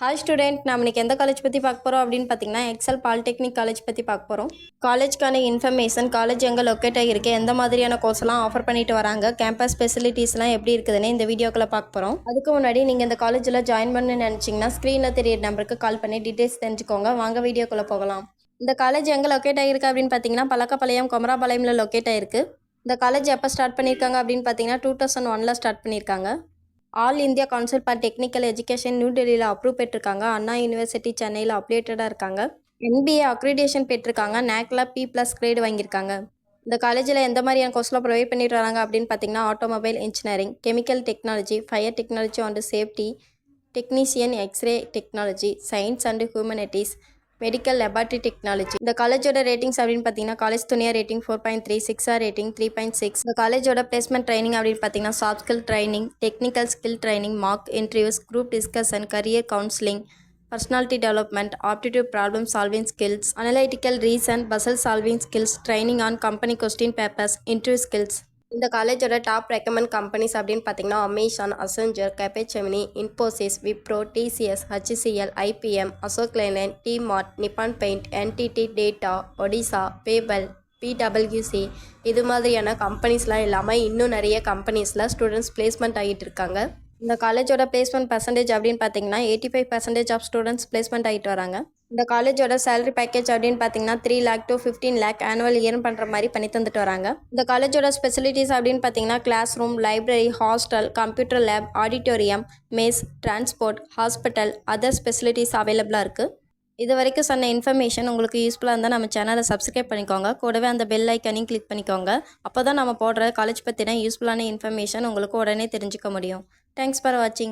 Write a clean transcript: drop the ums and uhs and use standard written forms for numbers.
Hi student, நம்ம இன்னைக்கு எந்த காலேஜ் பற்றி பார்க்க போகிறோம் அப்படின்னு பார்த்தீங்கன்னா எக்ஸல் பாலிடெக்னிக் காலேஜ் பற்றி பார்க்க போகிறோம். காலேஜ்க்கான இன்ஃபர்மேஷன், காலேஜ் எங்கே லொக்கேட் ஆகிருக்கு, எந்த மாதிரியான கோர்ஸ்லாம் ஆஃபர் பண்ணிட்டு வராங்க, கேம்பஸ் ஃபெசிலிட்டிஸ்லாம் எப்படி இருக்குதுன்னு இந்த வீடியோக்குள்ள பார்க்க போகிறோம். அதுக்கு முன்னாடி நீங்கள் இந்த காலேஜில் ஜாயின் பண்ண நினச்சிங்கன்னா ஸ்க்ரீனில் தெரிய நம்பருக்கு கால் பண்ணி டீட்டெயில்ஸ் தெரிஞ்சுக்கோங்க. வாங்க வீடியோக்குள்ளே போகலாம். இந்த காலேஜ் எங்கே லொக்கேட் ஆகிருக்கு அப்படின்னு பார்த்தீங்கன்னா பழக்கப்பாளையம் குமராபாளையமில் லொக்கேட் ஆகிருக்கு. இந்த காலேஜ் எப்போ ஸ்டார்ட் பண்ணியிருக்காங்க அப்படின்னு பார்த்தீங்கன்னா 2001 ஸ்டார்ட் பண்ணியிருக்காங்க. All India council for technical education new டெல்லியில் அப்ரூவ் பெற்றிருக்காங்க. அண்ணா யூனிவர்சிட்டி சென்னையில் அப்டேட்டடாக இருக்காங்க. NBA அக்ரிடேஷன் பெற்றிருக்காங்க. NACல P+ கிரேடு வாங்கியிருக்காங்க. இந்த காலேஜில் எந்த மாதிரியான கோர்ஸ்லாம் ப்ரொவைட் பண்ணிட்டு வராங்க அப்படின்னு பார்த்தீங்கன்னா automobile engineering, chemical technology, fire technology and safety, technician, x-ray technology, science and humanities, medical laboratory technology. இந்த காலேஜோட ரேட்டிங்ஸ் அப்படின்னு பார்த்தீங்கன்னா காலேஜ் துணியா ரேட்டிங் 4.3, 6 ரேட்டிங் 3.6. இந்த காலேஜோட பிளேஸ்மெண்ட் ட்ரைனிங் அப்படின்னு பார்த்தீங்கன்னா soft skill training, technical skill training, mock interviews, group discussion, career counselling, personality development, aptitude problem solving skills, analytical reason, puzzle solving skills, training on company question papers, interview skills. இந்த காலேஜோட top recommend companies அப்படின்னு பார்த்தீங்கன்னா Amazon, Accenture, Capgemini, Infosys, Wipro, TCS, HCL, IPM, Ashok Leyland, DMart, Nippon Paint, NTT data, Odisha, PayPal, PwC இது மாதிரியான கம்பெனிஸ்லாம் இல்லாமல் இன்னும் நிறைய கம்பெனிஸில் ஸ்டூடெண்ட்ஸ் பிளேஸ்மெண்ட் ஆகிட்டு இருக்காங்க. இந்த காலேஜோட பிளேஸ்மெண்ட் பர்சன்டேஜ் அப்படின்னு பார்த்தீங்கன்னா 85% ஆஃப் ஸ்டூடெண்ட்ஸ் பிளேஸ்மெண்ட் ஆகிட்டு வராங்க. இந்த காலேஜோட சேலரி பேக்கேஜ் அப்படின்னு பார்த்தீங்கன்னா 3 lakh to 15 lakh annual earn பண்ணுற மாதிரி பண்ணி தந்துட்டு வராங்க. இந்த காலேஜோட ஸ்பெசிலிட்டிஸ் அப்படின்னு பார்த்தீங்கன்னா class room, library, hostel, computer lab, auditorium, mess, transport, hospital, other specialities அவைலபிளாக இருக்குது. இது வரைக்கும் சொன்ன இன்ஃபர்மேஷன் உங்களுக்கு யூஸ்ஃபுல்லாக இருந்தால் நம்ம சேனலை சப்ஸ்கிரைப் பண்ணிக்கோங்க. கூடவே அந்த பெல் ஐக்கனையும் கிளிக் பண்ணிக்கோங்க. அப்போ தான் நம்ம போடுற காலேஜ் பற்றின யூஸ்ஃபுல்லான இன்ஃபர்மேஷன் உங்களுக்கு உடனே தெரிஞ்சுக்க முடியும். தேங்க்ஸ் ஃபார் வாட்சிங்.